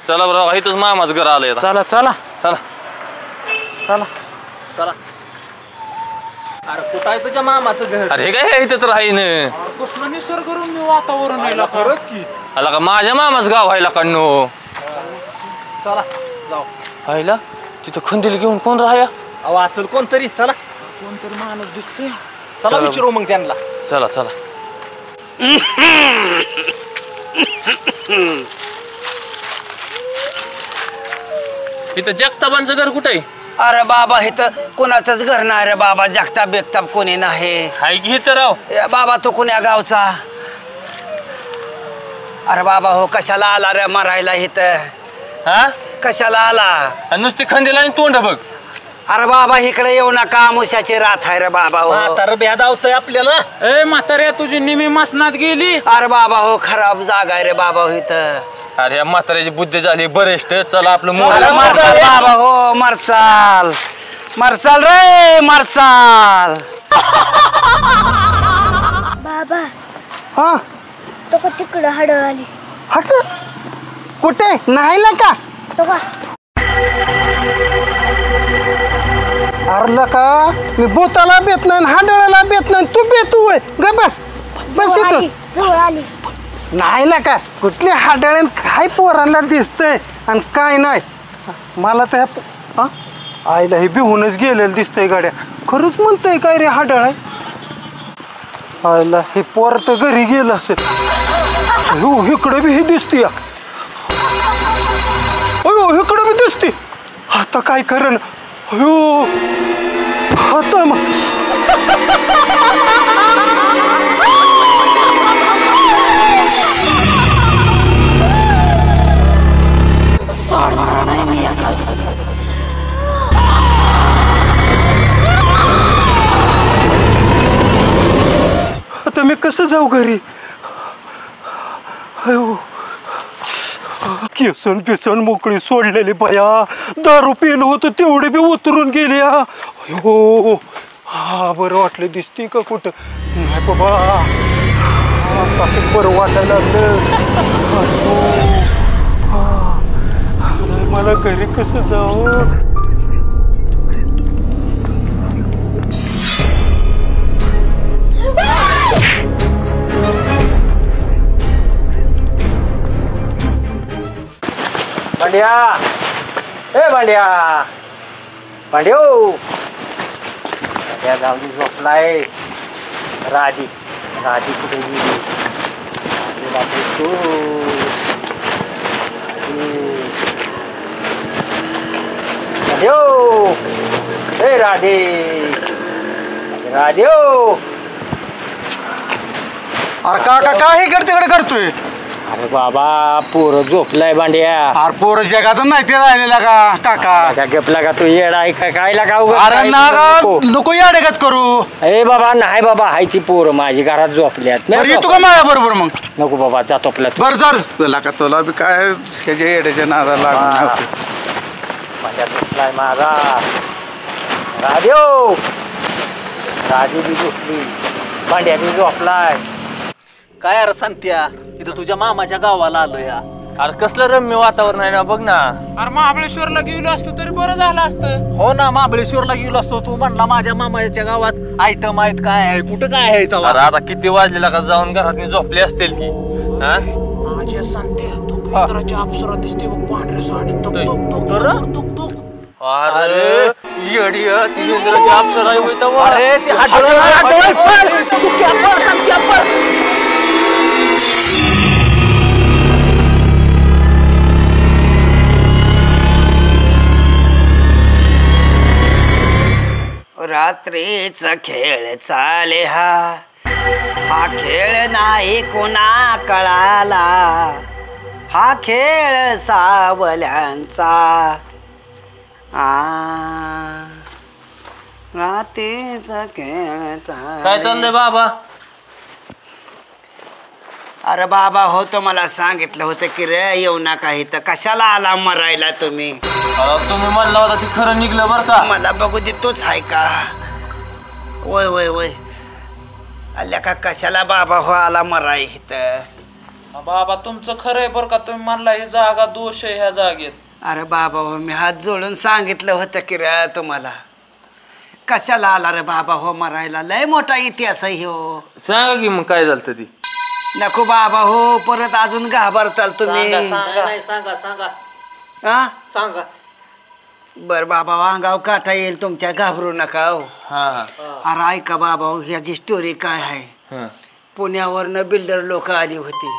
चला बरं इथंच मामाच घर आलंय चला चला चला चला चला. अरे कुठं आहे तुझ्या मामाचं घर? अरे काय इथं तर आहे ना कसलं निसर्गरम्य वातावरण आहे खरंच की. आला का माझ्या मामाच गाव व्हायला काढणो चला जाऊ. व्हायला तिथं खंदील घेऊन कोण राहाया अहो असेल कोणतरी. चला कोणतरी माणूस दिसतोय. चला चला. विचारू मग त्यांना. चला चला इथं जगताबांचं घर कुठे आहे? अरे बाबा इथं कोणाचंच घर नाही रे बाबा. जगताप बेगताप कोणी नाही. हाय की इथं राव ए बाबा तो कोण्या गावचा? अरे बाबा हो कशाला आला रे मरायला इथं? हा कशाला आला? आणि नुसती खंदील आणि तोंड बघ. अरे बाबा इकडे येऊ नका. मुशाची रात आहे रे बाबा हो. म्हातारं ब्याद आवतंय आपल्याला. ए म्हाताऱ्या तुझी निमी मसनात गेली. अरे बाबा हो खराब जागा आहे रे बाबा हो इथं. अरे या म्हाताऱ्याची बुद्धी झाली बरेष्ट. चला आपलं अरे मोबाईल मरचाल बाबा हो. मरचाल मरचाल रे मरचाल. बाबा हा तो का तिकडं हडळ आली. हट. कुठे नाही ना का? तो का अरला का मी बोताला बेत नाही हांडळाला बेत नाही. तू बेतू वय ग बस बस इथं. जवळ आली. नाही ना का कुठली हाडळ्यान काय पोरांना दिसतंय आणि काय नाही. मला तर ह्या आईला हे बिहूनच गेलेलं दिसतंय गाड्या. खरंच म्हणतंय काय रे हाडळ आहे? आईला हे पोर तर घरी गेलं असेल. हो इकडं बी हे दिसते. अयो इकडं बी दिसते. आता काय करण? अयो आता मग आता मी कसं जाऊ घरी? अयो केसन पिसन मोकळी सोडलेली बाया. दारू पिलं होतं तेवढे बी उतरून गेले. अयो हा बरं वाटलं. दिसते का कुठं? नाही बाबा असं बरं वाटायला लागलं. मला घरी कसं जाऊ? भांड्या ए भांड्या भांड्यो भांड्या जाऊन झोपलाय. राधी राधी कुठे गेली? बापरे तू राधेओ ए राधे राधेओ. अरे काका काय इकडे तिकडे करतोय? अरे बाबा पोरं झोपलाय भांड्या. अरे पोरं जगात नाही ते राहिलेला का काका? गपला का तू येडा आहे का काय लागा? अरे ना नको याडेगात करू. ए बाबा नाही बाबा हाय ती पोरं माझी घरात झोपल्यात. येतो का माझ्या बरोबर मग? नको बाबा जा झोपला. बर चाल तुला का तुला बी काय ह्याच्या येड्याच्या नादा लागून. माझ्या झोपलाय माझा राधेओ. राधी बी झोपली भांड्या बी झोपलाय. काय अरे सांगत्या इथं तुझ्या मामाच्या गावाला आलो या. अरे कसलं रम्य वातावरण आहे ना बघ ना. अरे महाबळेश्वरला गेलो असतो तरी बरं झालं असतं. हो ना महाबळेश्वरला गेलो असतो. तू म्हणला माझ्या मामाच्या गावात आयटम आहेत. काय आहे कुठं काय आहे तेव्हा? अरे आता किती वाजलेला का जाऊन घरात मी झोपले असतील की. हा माझ्या सांगते तो पेंद्राच्या अप्सरा दिसते बघ पांढऱ्या साडी. अरे येडी ती इंद्राची अप्सरा आहे होय तेव्हा. अरे ती रात्रीचा खेळ चाले हा खेळ नाही कोणा कळाला. हा खेळ सावल्यांचा. रात्रीचा खेळ काय चाललंय बाबा? अरे बाबा हो तो मला सांगितलं होतं की रे येऊ नका इथं. कशाला आला मरायला तुम्ही? तुम्ही म्हणला होता ते खरं निघलं बरं का? मला बघू दे तोच आहे का? वय वय वय. आल्या का कशाला बाबा हो आला मराय इथं? बाबा तुमचं खरं आहे बरं का, तुम्ही म्हणला ही जागा दोष आहे ह्या जागेत. अरे बाबा हो, मी हात जोडून सांगितलं होतं की रे तुम्हाला. कशाला आला रे बाबा हो मरायला? लय मोठा इतिहास आहे हो. सांगा की मग काय झालं ती. नको बाबा हो, परत अजून घाबरताल तुम्ही. सांगा सांगा हा सांगा. बर बाबा, अंगाव काटा येईल तुमच्या, घाबरू नका हो. हा अरे ऐका बाबा हो, ह्याची स्टोरी काय आहे. हा पुण्यावरनं बिल्डर लोक आली होती.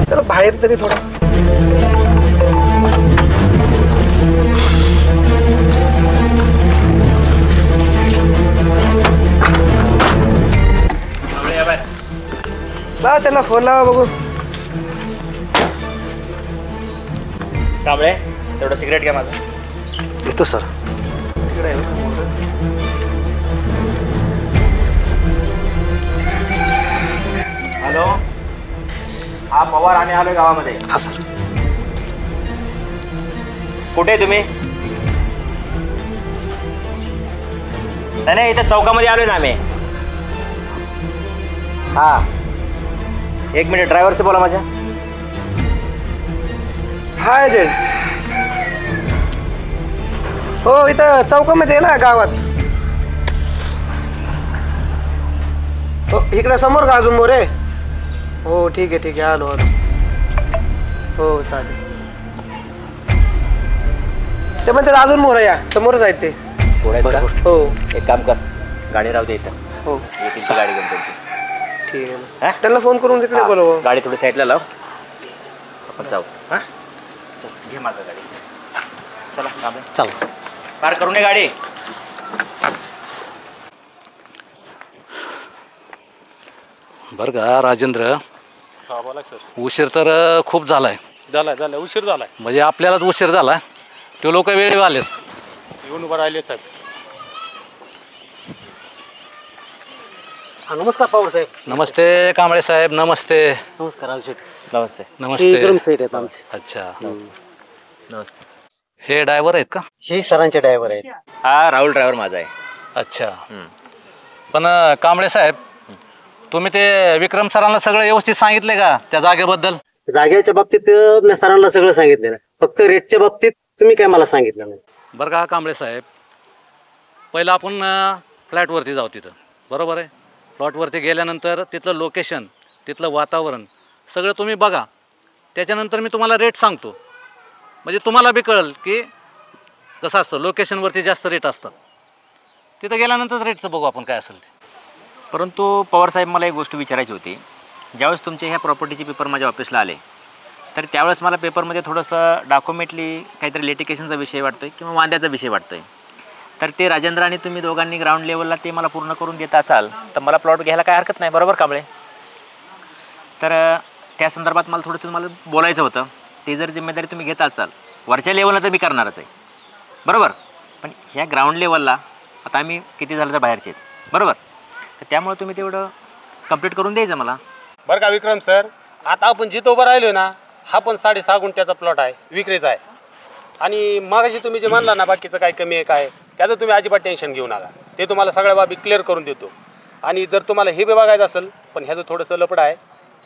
तर बाहेर तरी थोडा. बा त्याला फोन लावा बघू. कांबळे तेवढं सिगरेट घ्या माझं. येतो सर. हॅलो, हा पवार, आम्ही आलोय गावामध्ये. हा सर. कुठे आहे तुम्ही? नाही इथं चौकामध्ये आलोय ना आम्ही. हा, एक मिनिट, ड्रायव्हरशी बोला माझ्या. हा एजंट. हो, इथं चौकामध्ये आहे ना गावात. हो, इकडे समोर का अजून मोरे? हो ठीक आहे आलो आलो. हो चालेल. ते म्हणते अजून मोर या समोरच आहेत ते. हो एक काम कर, गाडी राहू दे इथं. हो येतील ती गाडी घेऊन त्यांची. ठीक आहे. त्यांना फोन करून तिकडे बोलव. गाडी थोडी साईडला लाव, आपण जाऊ. हा चल, घे माझं गाडी. चला कांबळे, चला. पार करून ये गाडी. बरं का राजेंद्र, उशीर तर खूप झालाय. झालाय उशीर झालाय. म्हणजे आपल्यालाच उशीर झाला. ते लोक वेळेवर आलेत. येऊन उभं राहिले साहेब. नमस्कार पवार साहेब. नमस्ते कांबळे साहेब. नमस्ते. नमस्कार राजू. नमस्ते. नमस्ते. सेट आहेत आमचे. अच्छा, नमस्ते. हे ड्रायव्हर आहेत का? हे सरांचे ड्रायव्हर आहेत. हा राहुल ड्रायव्हर माझा आहे. अच्छा. पण कांबळे साहेब, तुम्ही ते विक्रम सरांना सगळं व्यवस्थित सांगितले का त्या जागेबद्दल? जागेच्या बाबतीत मी सरांना सगळं सांगितलेलं, फक्त रेटच्या बाबतीत तुम्ही काय मला सांगितलं नाही. बरं का कांबळे साहेब, पहिलं आपण फ्लॅटवरती जाऊ तिथं, बरोबर आहे? प्लॉटवरती गेल्यानंतर तिथलं लोकेशन, तिथलं वातावरण सगळं तुम्ही बघा. त्याच्यानंतर मी तुम्हाला रेट सांगतो. म्हणजे तुम्हाला बी कळेल की कसं असतं. लोकेशनवरती जास्त रेट असतात. तिथं गेल्यानंतर रेटचं बघू आपण काय असेल ते. परंतु पवारसाहेब, मला एक गोष्ट विचारायची होती. ज्यावेळेस तुमच्या ह्या प्रॉपर्टीचे पेपर माझ्या ऑफिसला आले, तर त्यावेळेस मला पेपरमध्ये थोडंसं डॉक्युमेंटली काहीतरी लिटिगेशनचा विषय वाटतो आहे किंवा वाद्याचा विषय वाटतो आहे. तर ते राजेंद्र आणि तुम्ही दोघांनी ग्राउंड लेवलला ते मला पूर्ण करून देत असाल तर मला प्लॉट घ्यायला काय हरकत नाही, बरोबर कांबळे? तर त्या संदर्भात मला थोडं तुम्हाला बोलायचं होतं. ते जर जिम्मेदारी तुम्ही घेत असाल, वरच्या लेवलला तर मी करणारच आहे, बरोबर? पण ह्या ग्राउंड लेवलला आता आम्ही किती झालं तर बाहेरचे आहेत, बरोबर? तर त्यामुळे तुम्ही तेवढं कंप्लीट करून द्यायचं मला. बरं का विक्रम सर, आता आपण जिथं उभं राहिलो ना, हा पण 6.5 गुंठ्याचा प्लॉट आहे, विक्रीचा आहे. आणि मागाशी तुम्ही जे म्हणला ना बाकीचं काय कमी आहे काय, त्याचं तुम्ही अजिबात टेन्शन घेऊ नका. ते तुम्हाला सगळ्या बाबी क्लिअर करून देतो. आणि जर तुम्हाला हे बी बघायचं असेल, पण ह्याचं थोडंसं लपड आहे,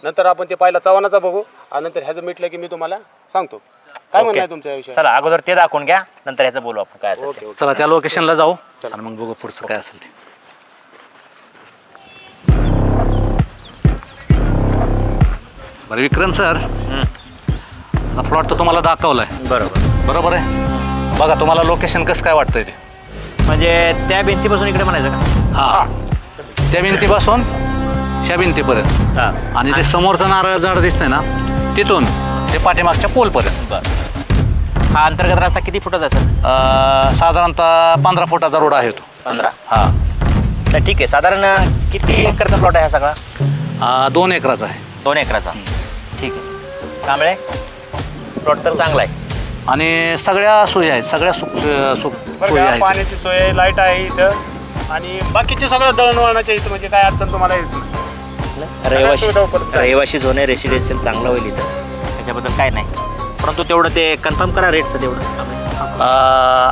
नंतर आपण ते पहिला चव्हाणाचा बघू आणि नंतर ह्याचं मिटलं की मी तुम्हाला सांगतो. काय म्हणणं आहे तुमच्या विषयी? चला अगोदर ते दाखवून घ्या, नंतर ह्याचं बोलू आपण काय असेल ते. चला त्या लोकेशनला जाऊ आणि मग बघू पुढचं काय असेल ते. बरं विक्रम सर, प्लॉट तर तुम्हाला दाखवलाय, बरोबर आहे? बघा तुम्हाला लोकेशन कसं काय वाटतंय ते? म्हणजे त्या भिंतीपासून इकडे म्हणायचं का? हां, त्या भिंतीपासून ह्या भिंतीपर्यंत. आणि ते समोरचं नारळ झाड दिसतंय ना, तिथून ते पाठीमागच्या पोलपर्यंत. हा अंतर्गत रस्ता किती फुटाचा असेल? साधारणतः 15 फुटाचा रोड आहे तो. 15? हां. तर ठीक आहे. साधारण किती एकरचा प्लॉट आहे हा सगळा? 2 एकराचा आहे. 2 एकराचा. ठीक आहे. कांबळे प्लॉट तर चांगला आहे आणि सगळ्या सोयी आहेत, सगळ्या सोयी आहेत. पाण्याची सोय, लाईट आहे इथं आणि बाकीचे सगळं दळणवळणाच्या इथं म्हणजे काय अडचण तुम्हाला येत नाही. रहिवाशी झोन आहे, रेसिडेन्शियल चांगलं होईल इथं, त्याच्याबद्दल काय नाही. परंतु तेवढं ते कन्फर्म करा रेटचं तेवढं.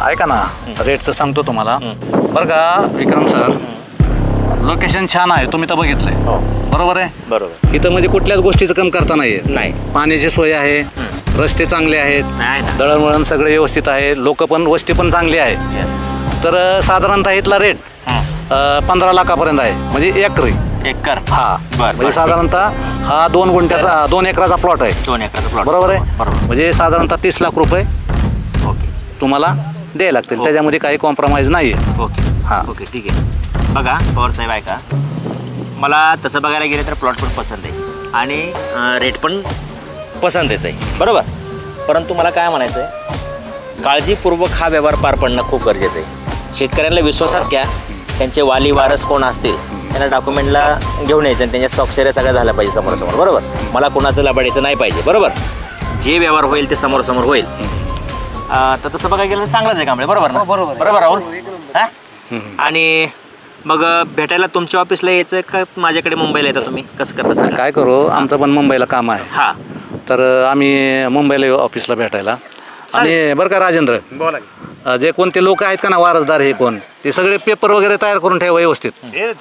ऐका ना, रेटचं सांगतो तुम्हाला. बरं का विक्रम सर, लोकेशन छान आहे, तुम्ही तर बघितलंय. बरोबर आहे. बरोबर. इथं म्हणजे कुठल्याच गोष्टीचं कम करता नाहीये. नाही. पाण्याची सोय आहे, रस्ते चांगले आहेत, दळणवळण सगळे व्यवस्थित आहे, लोक पण वस्ती पण चांगली आहे. तर साधारणतः इथला रेट 15 लाखापर्यंत आहे, म्हणजे एकर. हा, म्हणजे साधारणतः हा 2 एकराचा प्लॉट आहे. 2 एकराचा प्लॉट. बरोबर आहे. म्हणजे साधारणतः 30 लाख रुपये तुम्हाला द्यायला लागतील. त्याच्यामध्ये काही कॉम्प्रोमाइज नाही आहे. ओके. हां, ओके, ठीक आहे. बघा पवार साहेब, ऐका, मला तसं बघायला गेलं तर प्लॉट पण पसंत आहे आणि रेट पण पसंतच आहे. बरोबर. परंतु मला काय म्हणायचं आहे, काळजीपूर्वक हा व्यवहार पार पडणं खूप गरजेचं आहे. शेतकऱ्यांना विश्वासात घ्या, त्यांचे वाली वारस कोण असतील त्यांना डॉक्युमेंटला घेऊन यायचं आणि त्यांच्या स्वाक्षऱ्या सगळ्या झाल्या पाहिजे समोरासमोर. बरोबर. मला कोणाचं लबाडायचं नाही पाहिजे. बरोबर. जे व्यवहार होईल ते समोरासमोर होईल. तर तसं बघायला गेलं तर चांगलंच आहे कांबळे. बरोबर ना? बरोबर राहुल. हां. आणि मग भेटायला तुमच्या ऑफिसला यायचं का माझ्याकडे मुंबईला येता तुम्ही, कसं करता सर? काय करू, आमचं पण मुंबईला काम आहे. हां. तर आम्ही मुंबईला येऊ ऑफिसला भेटायला. आणि बरं का राजेंद्र, बोला. जे कोणते लोक आहेत का ना वारसदार, हे कोण, ते सगळे पेपर वगैरे तयार करून ठेवा व्यवस्थित.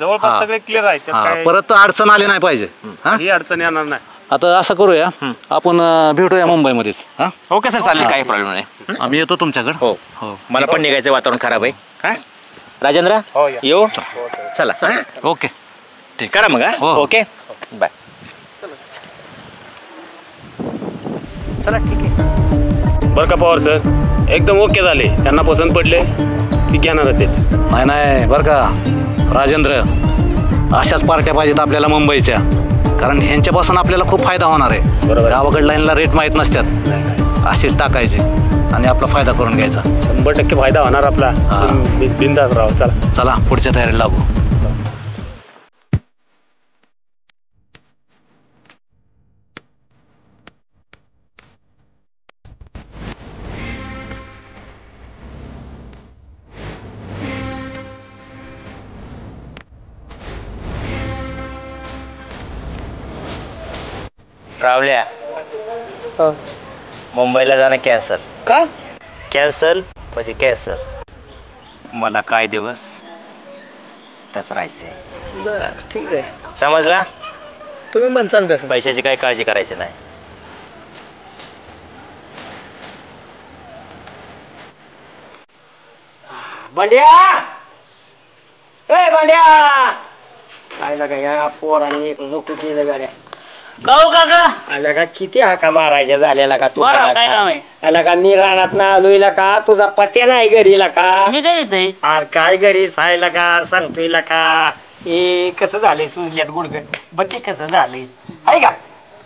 जवळपास सगळे क्लिअर आहे. परत अडचण आली नाही पाहिजे. ही अडचण येणार नाही. आता असं करूया, आपण भेटूया मुंबईमध्येच. हां, ओके सर, चालेल, काही प्रॉब्लेम नाही. आम्ही येतो तुमच्याकडे. हो हो, मला पण निघायचं, वातावरण खराब आहे. हां राजेंद्र, येऊ. चला. ओके, ठीक, करा मग. हां, ओके, बाय. चला, ठीक आहे. बरं का पवार सर, एकदम ओके झाले. त्यांना पसंत पडले की घेणारच आहे. नाही बरं का राजेंद्र, अशाच पार्ट्या पाहिजेत आपल्याला मुंबईच्या, कारण ह्यांच्यापासून आपल्याला खूप फायदा होणार आहे. गावाकडे लाईनला रेट माहीत नसतात, अशीच टाकायची आणि आपला फायदा करून घ्यायचा. 100% फायदा होणार आपला. बिंदास राव. चला पुढच्या तयारीला लागू. रावल्या, मुंबईला जाणं कॅन्सल. का? कॅन्सल म्हणजे कॅन्सल. मला काय दिवस तसं राहायचंय. बरं, ठीक आहे. समजला? तुम्ही म्हणसान तसं. पैशाची काही काळजी करायची नाही. भांड्या, ए भांड्या, काय लागा या पोरांनी एक नको केलं गाड्या. गाव काका आला का किती हाका मारायच्या झालेला का तू? बरं, काय काम आहे? आला का मी रानात ना आलोय का तुझा पत्या नाही घरीला का? मी घरीच आहे. अरे काय घरी सायला का सांगतोय का? हे कसं झालंय सुजल्यात गुडघ बघ ते कसं झालंय. आहे का?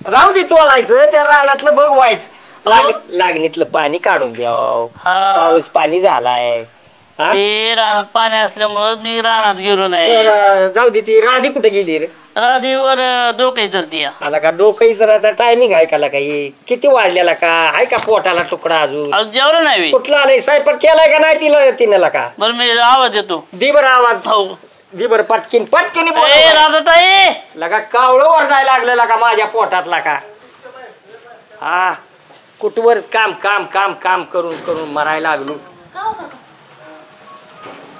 राहू दे तोलायचं त्या रानातलं बघ व्हायचं. लागणीतलं पाणी काढून द्याव. पाऊस पाणी झालाय. ते रानात पाणी असल्यामुळं मी रानात गेलो नाही. जाऊ दे ती राधी कुठे गेली रे? राधीवर डोके चलती. आला का डोकं जराचा टायमिंग आहे का काही? किती वाजलेला का? आहे का पोटाला तुकडा अजून? जेवलं नाही. कुठला आलाय स्वयंपाक केलाय का नाही तिला तिनेला का? बरं मी आवाज येतो. दे बरं आवाज. हो दे बरं पटकीन पटकीन. राधाताई लगा कावळं वरडायला लागलेला का माझ्या पोटातला का? हा कुठवर काम काम काम काम करून करून मरायला लागलो.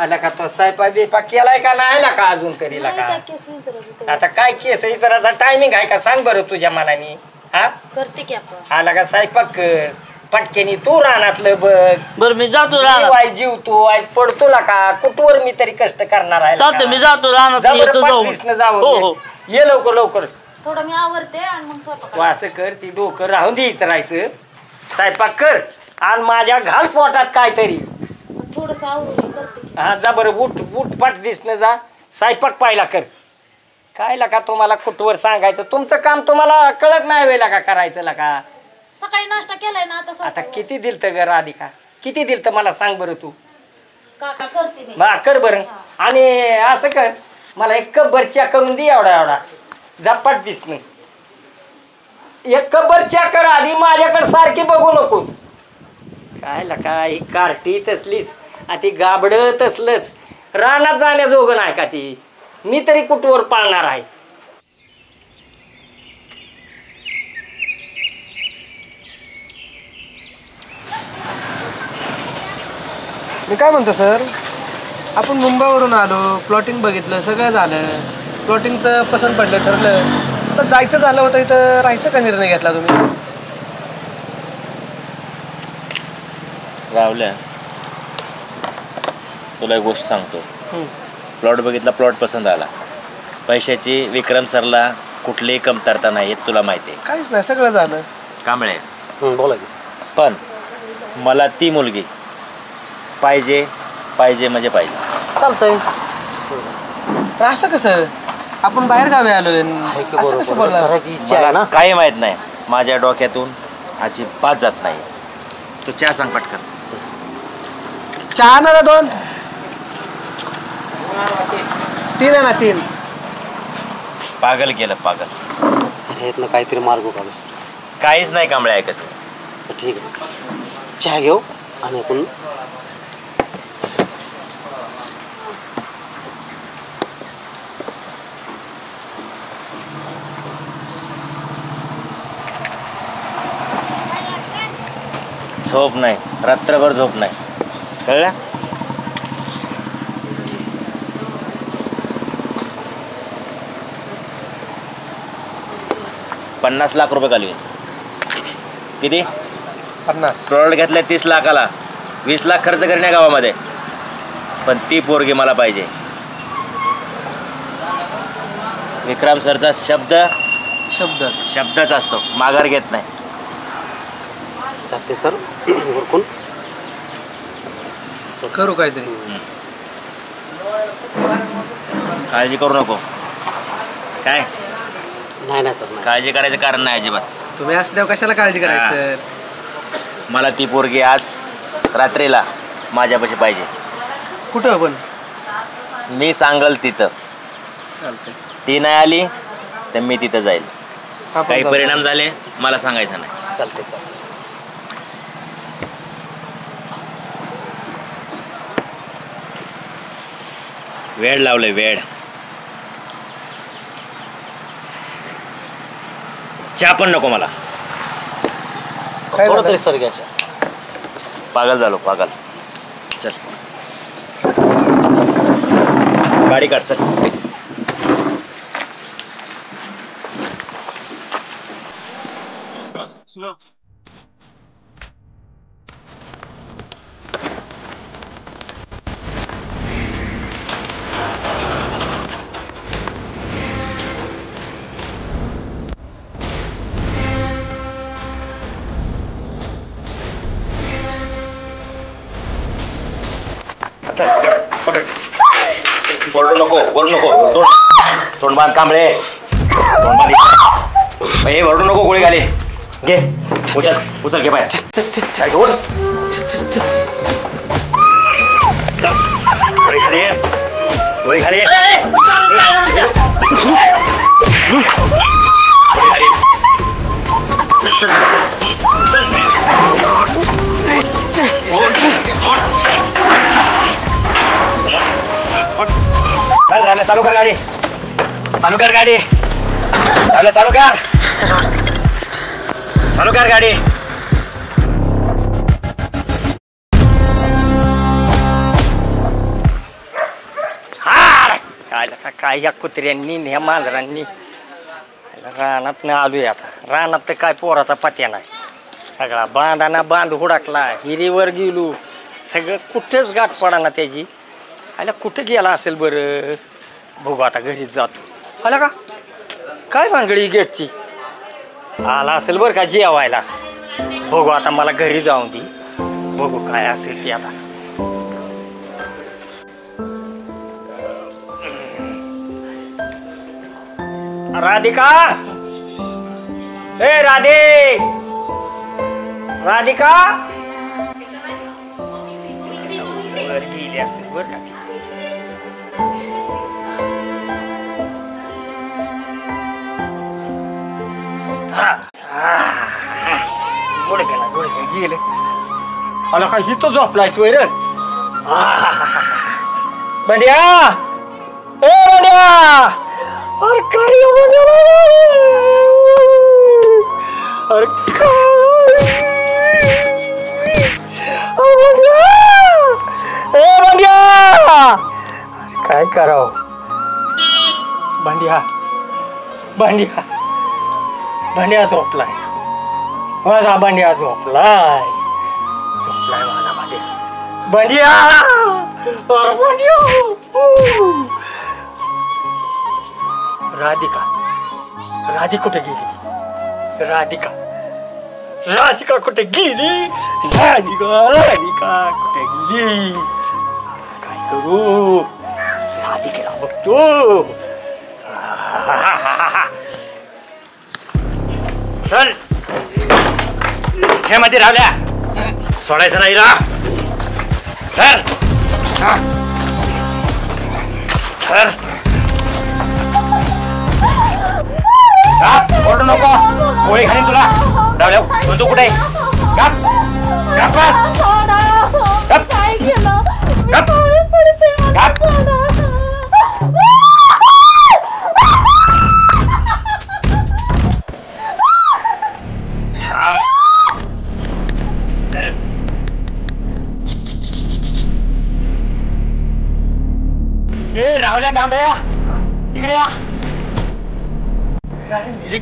आला का तो स्वयंपाक बिपाक केलाय का नाही का अजून तरी का? आता काय केस इचराचा टायमिंग आहे का सांग बरं तुझ्या मनाने. हा करते की आपण. आला का स्वयंपाक कर पटकेनी तू रानातलं बघ. बरं मी जातो रानात. आज जीव तू आज पडतो का? कुठवर मी तरी कष्ट करणार आहे. चालतं मी जातो रानात. जाऊ ये लवकर लवकर. थोडं मी आवरते आणि मग स्वयंपाक. तू असं कर ती डोकं राहून द्यायचं राहायचं. स्वयंपाक कर आणि माझ्या घाल पोटात काहीतरी. थोडस आवरून करते. हा जा बरं उठ उठ पट दिसणं जा. स्वयंपाक पाहिला कर. काय का तुम्हाला कुठवर सांगायचं? तुमचं काम तुम्हाला कळत नाही वेळेला का करायचं का? सकाळी नाश्ता केलाय ना आता. आता किती दिलत ग राधिका? किती दिलत मला सांग बरं तू. काका करते मी. बा कर बरं. आणि असं कर मला एक कप भर चहा करून दे एवढा एवढा. झपाट दिसणं. एक कबर चेक कर आधी, माझ्याकडे सारखी बघू नको. काय लका ही कार्टी तसलीच आणि ती गाबड तसलंच. रानात जाण्याजोगं नाही का ती? मी तरी कुठवर पाळणार आहे. मी काय म्हणतो सर, आपण मुंबईवरून आलो, प्लॉटिंग बघितलं, सगळं झालं, प्लॉटिंगचं पसंत पडलं, ठरलं, तर जायचं झालं होतं इथं राहायचं का निर्णय घेतला तुम्ही? रावल्या, तुला एक गोष्ट सांगतो. प्लॉट बघितला, प्लॉट पसंत आला. पैशाची विक्रम सरला कुठलीही कमतरता नाही येत, तुला माहिती आहे. काहीच नाही, सगळं झालं. कांबळे, बोला की. पण मला ती मुलगी पाहिजे पाहिजे म्हणजे पाहिजे. चालतंय. असं कसं, आपण बाहेर गावी आलोय, असं कसं बोलला? सराची इच्छा आहे ना. काही माहित नाही, माझ्या डोक्यातून अजिबात जात नाही. तू चहा सांग पटकन. चहा ना 2 3 आहे ना 3. पागल केलं पागल. ना काहीतरी मार्ग काढू. काहीच नाही कांबळे ऐकत. ठीक आहे, चहा घेऊ आणि आपण झोप नाही, रात्रभर झोप नाही, कळलं? ₹50,00,000 घालवीन. किती? 50. प्लॉट घेतल्या 30 लाखाला, 20 लाख खर्च करण्या गावामध्ये. पण ती पोरगी मला पाहिजे. विक्रम सरचा शब्दच असतो, माघार घेत नाही. चालते सर, ओळखून करू काहीतरी. काळजी करू नको. काय? नाही सर, काळजी करायचं कारण नाही अजिबात. तुम्ही असल्यावर कशाला काळजी करायची सर? मला ती पोरगी आज रात्रीला माझ्यापाशी पाहिजे. कुठं पण? मी सांगल तिथं. चालतंय. ती नाही आली तर मी तिथं जाईल. आपण काही जाऊ. परिणाम झाले मला सांगायचं नाही. चालते. वेळ लावले वेळ. चहा पण नको मला. थोडं तरी सर घ्यायचं. पागल झालो पागल. चल गाडी काढ चल. बोलू नको तोंड बांध कांबळे. तोंड बांध. हे वरडू नको, गोळी घाली. घे उचल घे बाहेर. गोळी खाली गोळी खाली. चालू कर गाडी. चालू कर गाडी. चालू कर. चालू कर गाडी. काय या कुत्र्यांनी ह्या मांजरांनी रानात न आलोय. आता रानात तर काय पोराचा पत्या नाही. सगळा बांधाना बांध हुडकला, हिरीवर गेलो, सगळं कुठेच गाठ पडा ना त्याची. आला कुठं गेला असेल बरं. बघू आता घरीच जातो. आला का काय भानगडी गेटची? आला असेल बरं का जेवायला. बघू आता मला घरी जाऊन दे. बघू काय असेल ते आता. राधिका, ए राधे, राधिका वर गेली असेल बरं का ती. आला का हिथं झोपलायस वैर बंड्या ए बंड्या अरे काय अरे काय करावं भांड्या भांड्या भांड्या झोपलाय माझा भांड्या झोपलाय झोपलाय माझा भांड्या भांड्या अरे भांड्या राधिका राधिका कुठे गेली राधिका राधिका कुठे गेली राधिका राधिका कुठे गेली काय करू राधिकेला बघतो चल हे मध्ये रावल्या सोडायचं नाही रा धर धर ओरडू नको गोळी घालीन तुला रावल्या तू कुठे गप गप गप गप गप ए रावल्या डांबया इकडे या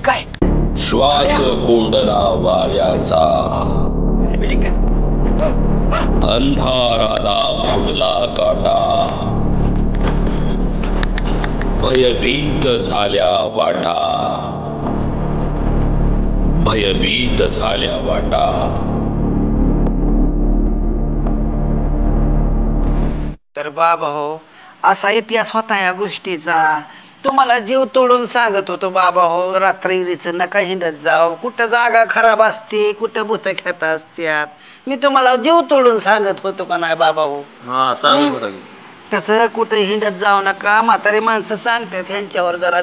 काय श्वास कोंडला वाऱ्याचा अंधाराला फुला काटा भयभीत झाल्या वाटा भयभीत झाल्या वाटा तर बाबा हो असा इतिहास होता या गोष्टीचा तुम्हाला जीव तोडून सांगत होतो बाबा हो रात्रीच नका हिंडत जाव कुठं जागा खराब असते कुठं भूत खेत असत्यात मी तुम्हाला जीव तोडून सांगत होतो का नाही बाबा हो तसं कुठं हिंडत जाऊ नका म्हातारी माणसं सांगतात ह्यांच्यावर जरा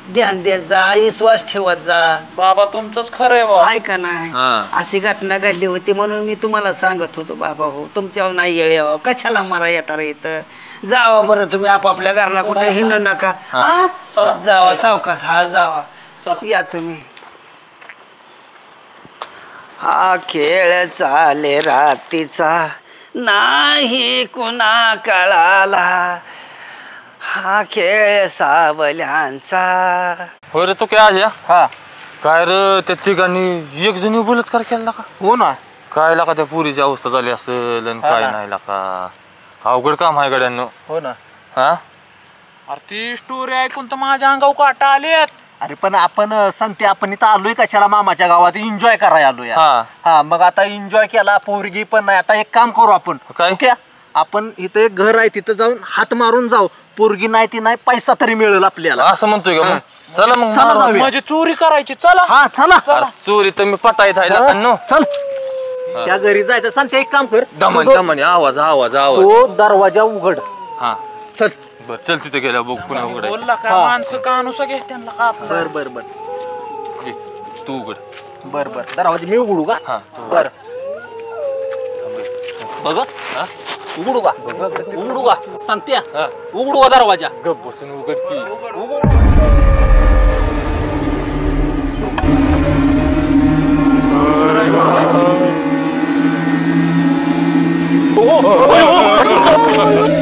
ध्यान देत जा विश्वास ठेवत जा बाबा तुमचंच खरंय ऐका नाही अशी घटना घडली होती म्हणून मी तुम्हाला सांगत होतो बाबा हो तुमच्यावर नाही येळ यावं कशाला मला येता इथं जावा बरं तुम्ही आपापल्या घरला कुठे हिंडू नका जावा सावकाश हा जावा या तुम्ही हा खेळ चाले रातीचा नाही कुणा कळाला हा खेळ सावल्यांचा होय रे तू काय आज हा काय रे त्या ठिकाणी एक जणी बलात्कार केला का हो ना काय लाका त्या पुरीची अवस्था झाली असेल आणि काय नाही लाका अवघड काम आहे गड्यांनो हो ना हा अरे ती स्टोरी ऐकून तर माझ्या अंगावर काटा आलेत अरे पण आपण सांगते आपण इथं आलोय कशाला मामाच्या गावात एन्जॉय करायला आलोय हा मग आता एन्जॉय केला पोरगी पण नाही आता एक काम करू आपण काय आपण इथं एक घर आहे तिथं जाऊन हात मारून जाऊ पोरगी नाही ती नाही पैसा तरी मिळेल आपल्याला असं म्हणतोय का चला मग माझी चोरी करायची चला हा चला चोरी तर मी पटायत आहे चल त्या घरी जायचं सांगते एक काम कर दमन आवाज तो दरवाजा उघड हा चल बर चल तिथे गेल्या बघ पुन्हा उघड माणसं कानू सगळे त्यांना बर तू उघड बर दरवाजा मी उघडू का हा बर बघ उघडू का सांगते उघडू का दरवाजा गप बसून उघड की उघडू